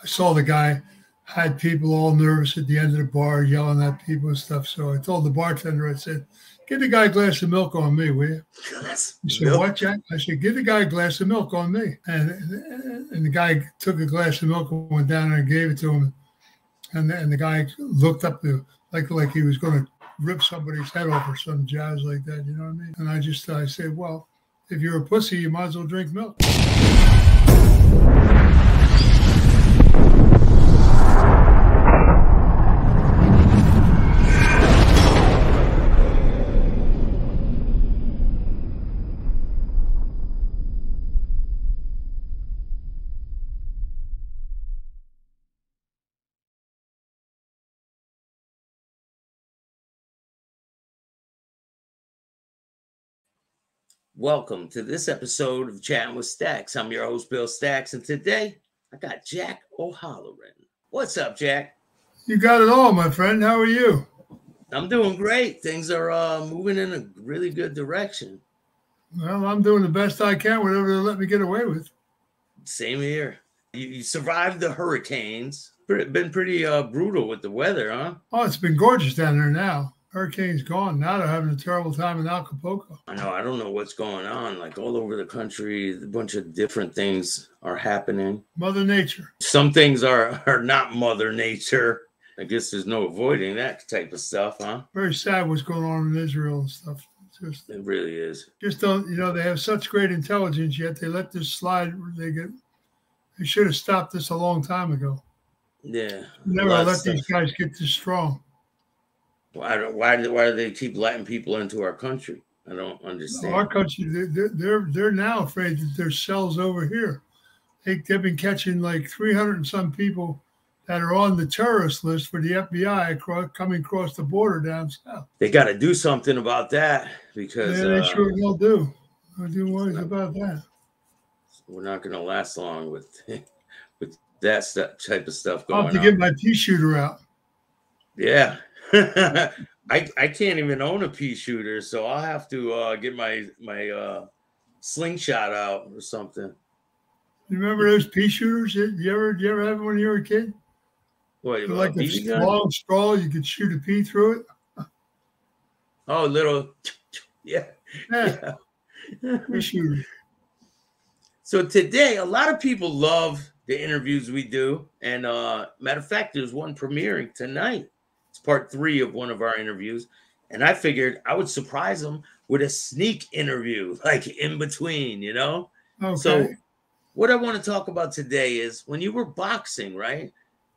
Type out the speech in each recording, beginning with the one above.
I saw the guy had people all nervous at the end of the bar, yelling at people and stuff. So I told the bartender, I said, "Get the guy a glass of milk on me, will you?" He said, "What, Jack?" I said, "Give the guy a glass of milk on me." And the guy took a glass of milk and went down and gave it to him. And the guy looked up like he was going to rip somebody's head off or some jazz like that. You know what I mean? And I said, "Well, if you're a pussy, you might as well drink milk." Welcome to this episode of Chatting with Staxx. I'm your host, Bill Staxx, and today I got Jack O'Halloran. What's up, Jack? You got it all, my friend. How are you? I'm doing great. Things are moving in a really good direction. Well, I'm doing the best I can, whatever they let me get away with. Same here. You survived the hurricanes. Been pretty brutal with the weather, huh? Oh, it's been gorgeous down there now. Hurricane's gone. Now they're having a terrible time in Acapulco. I know. I don't know what's going on. Like all over the country, a bunch of different things are happening. Mother Nature. Some things are not Mother Nature. I guess there's no avoiding that type of stuff, huh? Very sad what's going on in Israel and stuff. It really is. Just don't, they have such great intelligence, yet they let this slide. They should have stopped this a long time ago. Yeah. Never let these guys get this strong. Why do they keep letting people into our country? I don't understand. Our country, they're now afraid that there's cells over here. They've been catching like 300 and some people that are on the terrorist list for the FBI coming across the border down south. They got to do something about that because they sure will do. I'll do worries about that. We're not going to last long with that type of stuff going on. I'll have to get my pea shooter out. Yeah. I can't even own a pea shooter, so I'll have to get my slingshot out or something. You remember those pea shooters? You ever have one when you were a kid? What, like a long straw, you could shoot a pea through it. Oh, little, yeah. Pea shooter. So today, a lot of people love the interviews we do, and matter of fact, there's one premiering tonight. It's part 3 of one of our interviews. And I figured I would surprise them with a sneak interview, like in between, Okay. So what I want to talk about today is when you were boxing, right?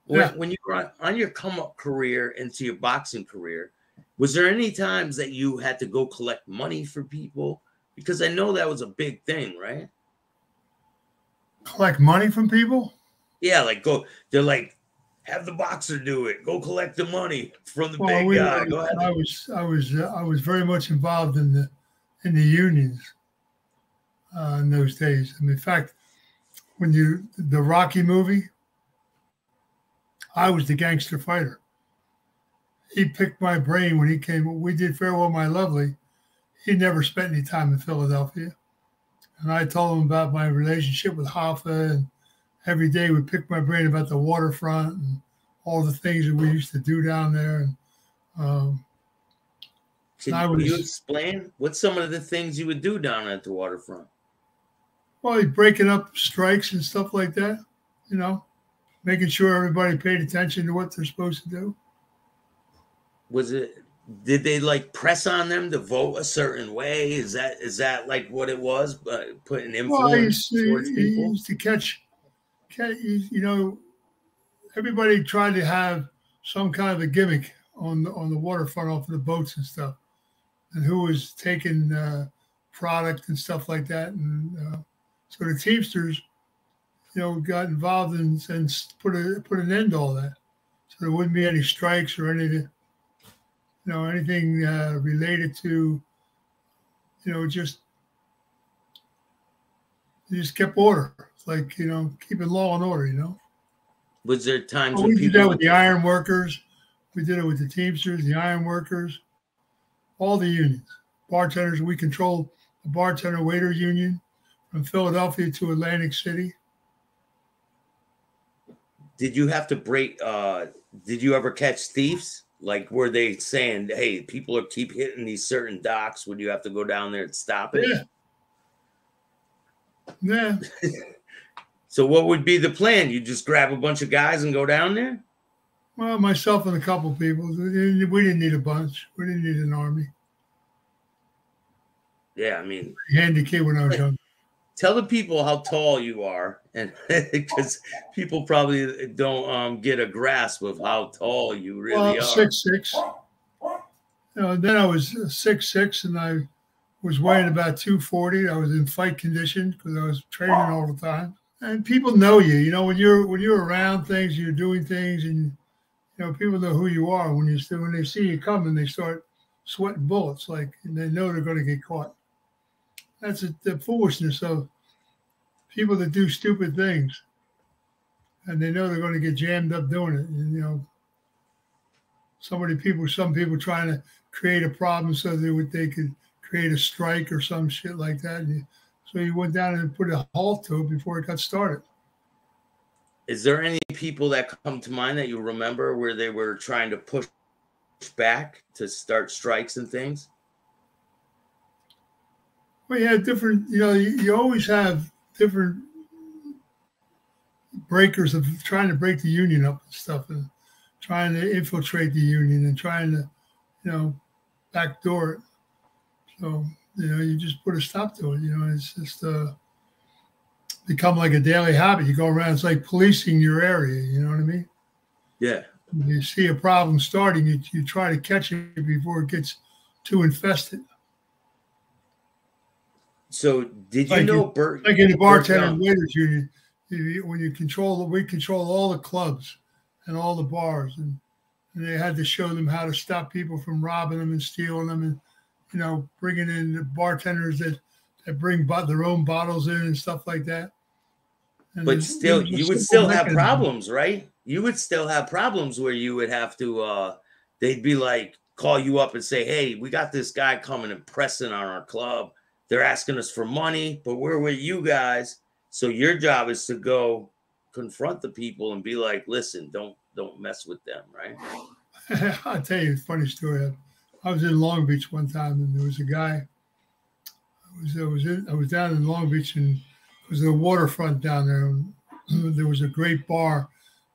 Yeah. When you were on your come-up career into your boxing career, was there any times that you had to go collect money for people? Because I know that was a big thing, right? Collect money from people? Yeah, they're like, have the boxer do it. Go collect the money from the big guy. Go ahead. I was very much involved in the unions in those days. I mean, in fact, when the Rocky movie, I was the gangster fighter. He picked my brain when he came. We did Farewell, My Lovely. He never spent any time in Philadelphia, and I told him about my relationship with Hoffa, and every day we pick my brain about the waterfront and all the things that we used to do down there. And Can you explain what some of the things you would do down at the waterfront? Well, breaking up strikes and stuff like that, making sure everybody paid attention to what they're supposed to do. Did they like press on them to vote a certain way? Is that like what it was? But putting influence towards people? He used to catch, everybody tried to have some kind of a gimmick on the waterfront off of the boats and stuff, and who was taking product and stuff like that. And so the Teamsters, got involved and put an end to all that. So there wouldn't be any strikes or anything, anything related to, just kept order. It's like, keeping law and order, Was there times when we did that with the iron workers? We did it with the Teamsters, the iron workers, all the unions. Bartenders, we controlled the bartender waiter union from Philadelphia to Atlantic City. did you have to break? Did you ever catch thieves? Like, were they saying, "Hey, people are keep hitting these certain docks"? Would you have to go down there and stop it? Yeah. Yeah. So, what would be the plan? You just grab a bunch of guys and go down there? Well, myself and a couple people. We didn't need a bunch. We didn't need an army. Yeah, I mean, Handy kid when I was young. Tell the people how tall you are, and because people probably don't get a grasp of how tall you really are. 6'6". Then I was 6'6", and I was weighing about 240. I was in fight condition because I was training all the time. And people know you. You know, when you're around things, you're doing things, and people know who you are. When they see you coming, they start sweating bullets, and they know they're going to get caught. That's the foolishness of people that do stupid things, and they know they're going to get jammed up doing it. And some people trying to create a problem so they could create a strike or some shit like that. So you went down and put a halt to it before it got started. Is there any people that come to mind that you remember where they were trying to push back to start strikes and things? Well, yeah, different. You always have different breakers of trying to break the union up and stuff, and trying to infiltrate the union and trying to, backdoor it. So you just put a stop to it. It's just become like a daily habit. You go around, it's like policing your area. You know what I mean? Yeah. When you see a problem starting, you try to catch it before it gets too infested. So did you know Bert? Like in the bartender and waiters union, when we control all the clubs and all the bars, and they had to show them how to stop people from robbing them and stealing them, and bringing in the bartenders that bring their own bottles in and stuff like that. And but still, you would still have problems, right? You would still have problems where you would have to. They'd be like, call you up and say, "Hey, we got this guy coming and pressing on our club. They're asking us for money, but we're with you guys." So your job is to go confront the people and be like, "Listen, don't mess with them," right? I'll tell you a funny story. I was in Long Beach one time, and there was a guy. I was down in Long Beach, and it was the waterfront down there. And there was a great bar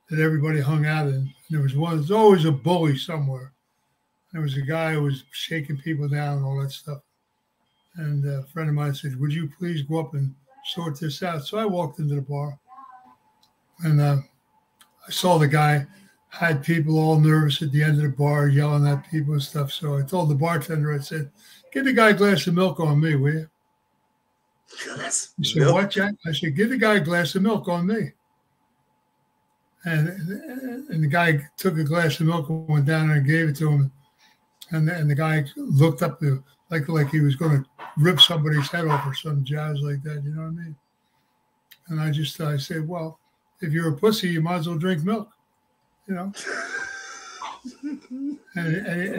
that everybody hung out in. And there's always a bully somewhere. There was a guy who was shaking people down and all that stuff. And a friend of mine said, "Would you please go up and sort this out?" So I walked into the bar, and I saw the guy had people all nervous at the end of the bar, yelling at people and stuff. So I told the bartender, I said, "Get the guy a glass of milk on me, will you?" He said, "What, Jack?" I said, "Give the guy a glass of milk on me." And the guy took a glass of milk and went down there and gave it to him. And the guy looked up like he was going to rip somebody's head off or some jazz like that. You know what I mean? And I said, "Well, if you're a pussy, you might as well drink milk." And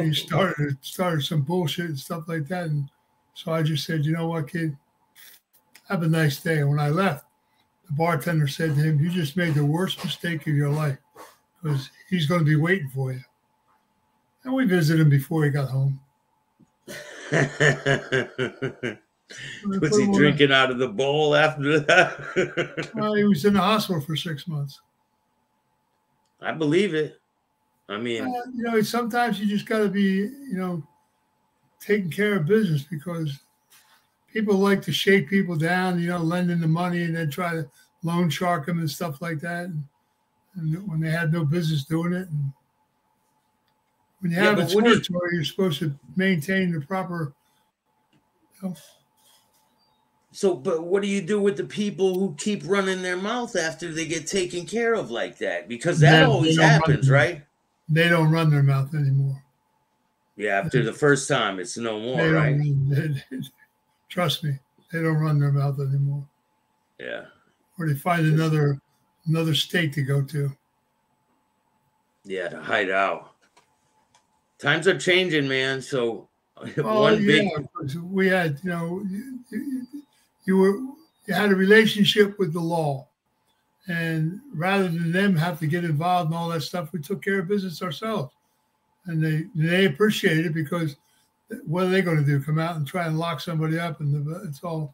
he started some bullshit and stuff like that. And so I just said, "You know what, kid? Have a nice day." And when I left, the bartender said to him, "You just made the worst mistake of your life, because he's going to be waiting for you." And we visited him before he got home. Was he drinking out of the bowl after that? Well, he was in the hospital for 6 months. I believe it. I mean, sometimes you just got to be, taking care of business, because people like to shake people down, lending the money and then try to loan shark them and stuff like that. And when they had no business doing it. And when you have a territory, you're supposed to maintain the proper. So, but what do you do with the people who keep running their mouth after they get taken care of like that? Because that always happens, right? They don't run their mouth anymore. Yeah, after the first time, it's no more, right? Trust me, they don't run their mouth anymore. Yeah. Or they find another state to go to. Yeah, to hide out. Times are changing, man. So we had, you had a relationship with the law, And rather than them have to get involved in all that stuff, we took care of business ourselves. And they appreciate it because what are they going to do? Come out and try and lock somebody up, and it's all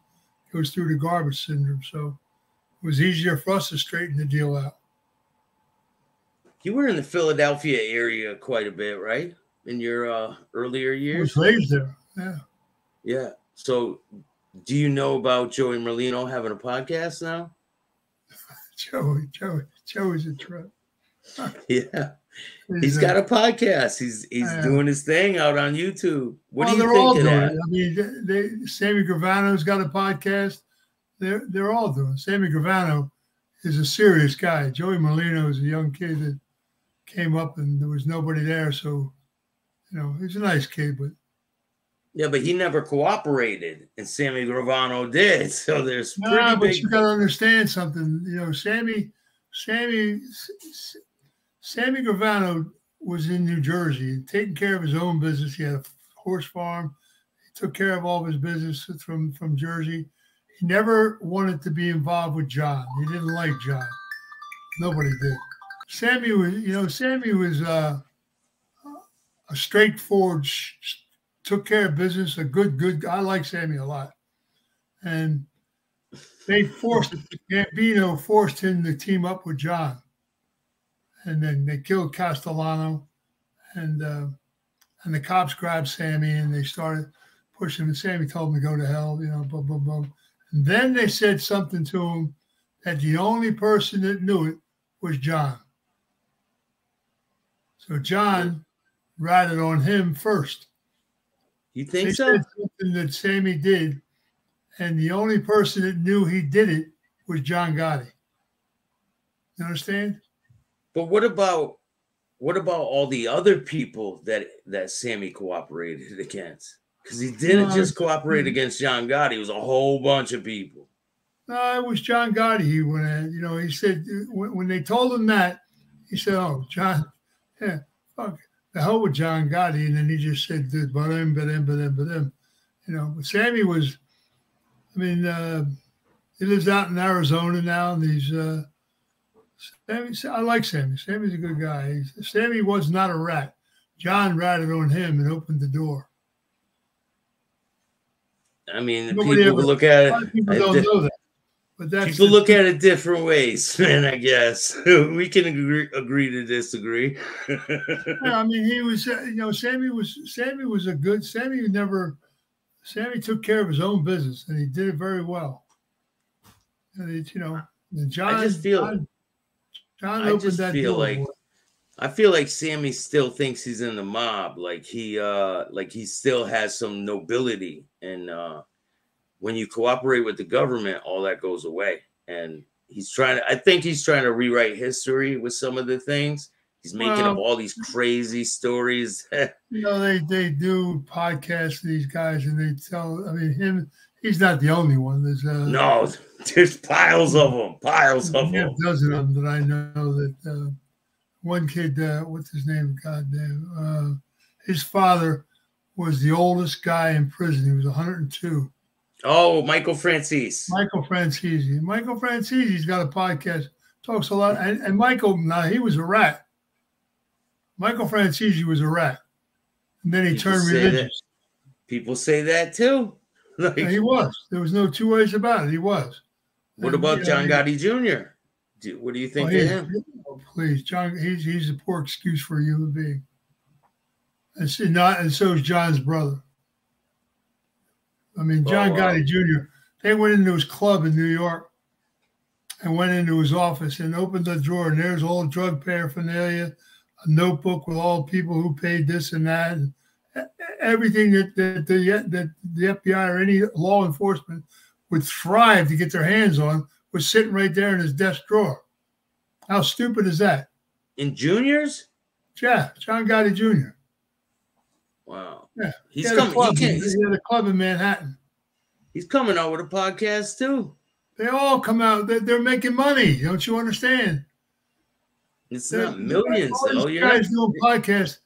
goes through the garbage syndrome. So it was easier for us to straighten the deal out. You were in the Philadelphia area quite a bit, right? In your earlier years? I was raised there. Yeah. Yeah. So do you know about Joey Merlino having a podcast now? Joey's a trip. Yeah. He's got a podcast. He's doing his thing out on YouTube. What do you think of that? I mean, Sammy Gravano's got a podcast. They're all doing. Sammy Gravano is a serious guy. Joey Merlino is a young kid that came up and there was nobody there. So, he's a nice kid, but. Yeah, but he never cooperated, and Sammy Gravano did. So there's pretty but you got to understand something. Sammy Gravano was in New Jersey, taking care of his own business. He had a horse farm. He took care of all of his business from Jersey. He never wanted to be involved with John. He didn't like John. Nobody did. Sammy was a straightforward. Took care of business, a good. I like Sammy a lot, and Gambino forced him to team up with John, and then they killed Castellano, and the cops grabbed Sammy and they started pushing him. And Sammy told him to go to hell, boom, boom, boom. And then they said something to him that the only person that knew it was John. So John ratted on him first. You think they so? Said something that Sammy did, and the only person that knew he did it was John Gotti. You understand? But what about all the other people that Sammy cooperated against? Because he didn't just cooperate against John Gotti; it was a whole bunch of people. No, it was John Gotti. He went in. He said when they told him that, he said, "Oh, John, yeah, fuck." The hell with John Gotti, and then he just said, but him. But Sammy was, he lives out in Arizona now, and I like Sammy. Sammy's a good guy. Sammy was not a rat. John ratted on him and opened the door. I mean, people look at it. People don't know that. But people look at it different ways, man. I guess we can agree to disagree. Yeah, he was. Sammy was a good. Sammy took care of his own business, and he did it very well. And John. I just feel. John opened that door. I feel like Sammy still thinks he's in the mob. Like he still has some nobility, and when you cooperate with the government, all that goes away. And I think he's trying to rewrite history with some of the things. He's making up all these crazy stories. They do podcasts, these guys, and they tell, he's not the only one. There's piles of them. A dozen of them that I know that one kid, what's his name? Goddamn. His father was the oldest guy in prison. He was 102. Oh, Michael Francis. Michael Francise's got a podcast, talks a lot. And Michael, he was a rat. Michael Francese was a rat. And then he turned religious. People say that too. Yeah, he was. There was no two ways about it. He was. What about John Gotti Jr.? What do you think of him? Oh, please, John, he's a poor excuse for a human being. And so is John's brother. John Gotti Jr., they went into his club in New York and went into his office and opened the drawer, and there's all drug paraphernalia, a notebook with all people who paid this and that, and everything that the FBI or any law enforcement would thrive to get their hands on was sitting right there in his desk drawer. How stupid is that? In Junior's? Yeah, John Gotti Jr. Wow. Yeah, He's coming. He had a club in Manhattan. He's coming out with a podcast too. They all come out. They're making money. Don't you understand? It's not millions, though. These guys doing podcasts.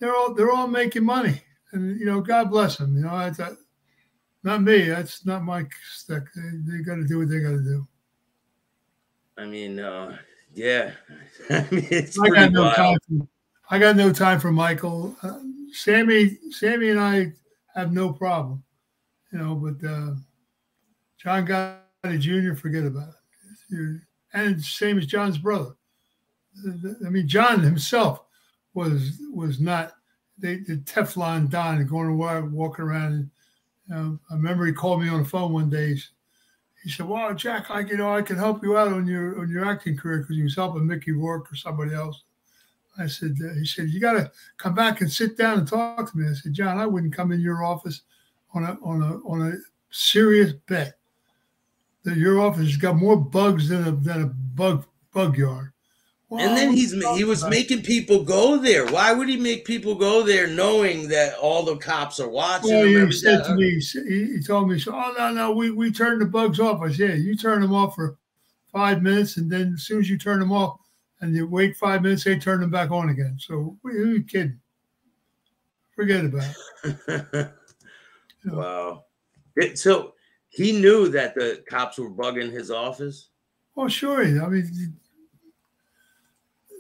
They're all making money, and God bless them. Not me. That's not my stick. They got to do what they got to do. I mean, yeah. I mean, it's I pretty got no wild. time. I got no time for Michael. Sammy and I have no problem, but John Gotti Jr., forget about it. And same as John's brother. I mean, John himself was not the Teflon Don going around, walking around. I remember he called me on the phone one day. He said, "Well, Jack, I can help you out on your acting career because you was helping Mickey Rourke or somebody else." I said, he said, "You got to come back and sit down and talk to me." I said, "John, I wouldn't come in your office on a serious bet that your office has got more bugs than a bug yard." And Well, then what are you he talking was about? making people go there. Why would he make people go there knowing that all the cops are watching Well, them he every said to day? me, he told me, so, "Oh, no, we turned the bugs off." I said, "Yeah, you turn them off for 5 minutes, and then as soon as you turn them off and you wait 5 minutes, they turn them back on again." So who are you kidding? Forget about it. it. Wow. So he knew that the cops were bugging his office. Well, sure. I mean,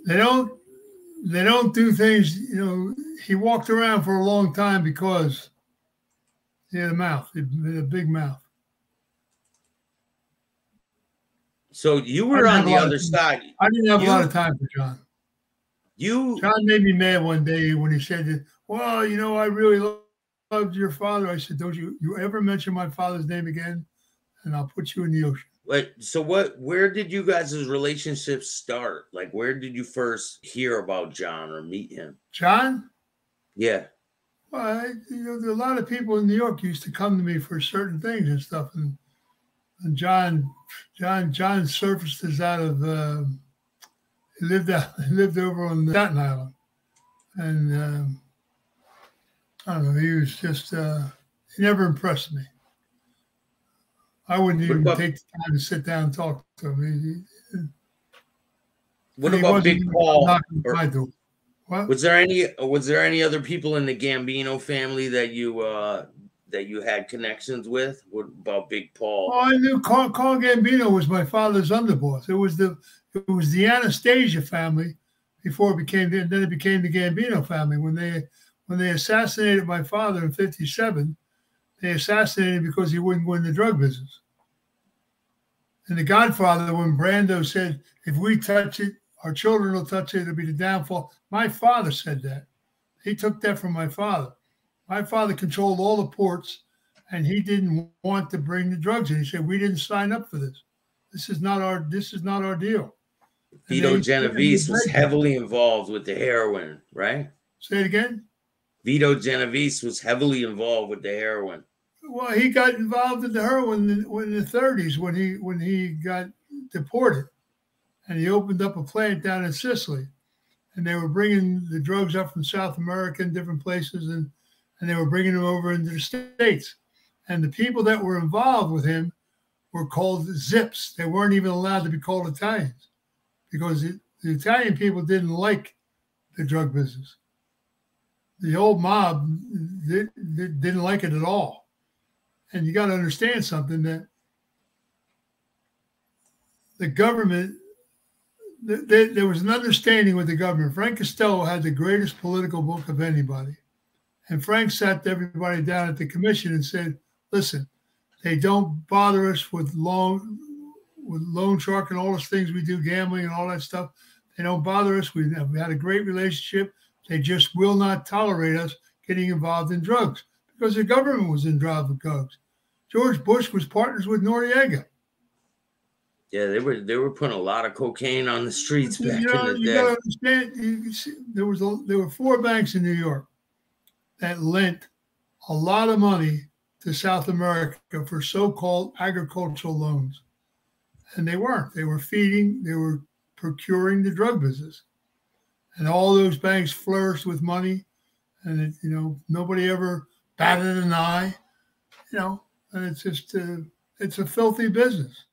they don't do things. He walked around for a long time because he had a mouth, he had a big mouth. So you I were didn't on have a the lot of other time. side. I didn't have a lot You of time for John. you John made me mad one day when he said that, "Well, I really loved your father." I said, "Don't you ever mention my father's name again, and I'll put you in the ocean." so where did you guys' relationship start? Like where did you first hear about John or meet him? John, Yeah. well, a lot of people in New York used to come to me for certain things and stuff, and John surfaced as out of he lived over on Staten Island, and I don't know, he was just he never impressed me. I wouldn't What even about take the time to sit down and talk to him. what And he about wasn't Big even Paul? knocking at Or my door. What? was there any other people in the Gambino family that you had connections with? What about Big Oh, Paul? I knew Carl Gambino was my father's underboss. It was the Anastasia family before then it became the Gambino family. When they assassinated my father in '57, they assassinated him because he wouldn't go in the drug business. And The Godfather, when Brando said, "If we touch it, our children will touch it, it'll be the downfall." My father said that. He took that from my father. My father controlled all the ports, and he didn't want to bring the drugs in. He said, "We didn't sign up for this. This is not our deal." And Vito they put him in the Genovese was bed. heavily involved with the heroin, right? Say it again. Vito Genovese was heavily involved with the heroin. Well, he got involved in the heroin in the '30s when he got deported, and he opened up a plant down in Sicily, and they were bringing the drugs up from South America and different places, and they were bringing them over into the States. And the people that were involved with him were called Zips. They weren't even allowed to be called Italians because the Italian people didn't like the drug business. The old mob didn't like it at all. And you got to understand something, that the government, there was an understanding with the government. Frank Costello had the greatest political book of anybody. And Frank sat everybody down at the commission and said, "Listen, they don't bother us with loan shark and all those things we do, gambling and all that stuff. They don't bother us. We had a great relationship. They just will not tolerate us getting involved in drugs because the government was involved with drugs. George Bush was partners with Noriega." Yeah, they were putting a lot of cocaine on the streets You back in know, the you got day. to understand. There were 4 banks in New York that lent a lot of money to South America for so-called agricultural loans, and they weren't. They were procuring the drug business, and all those banks flourished with money, and nobody ever batted an eye, and it's just it's a filthy business.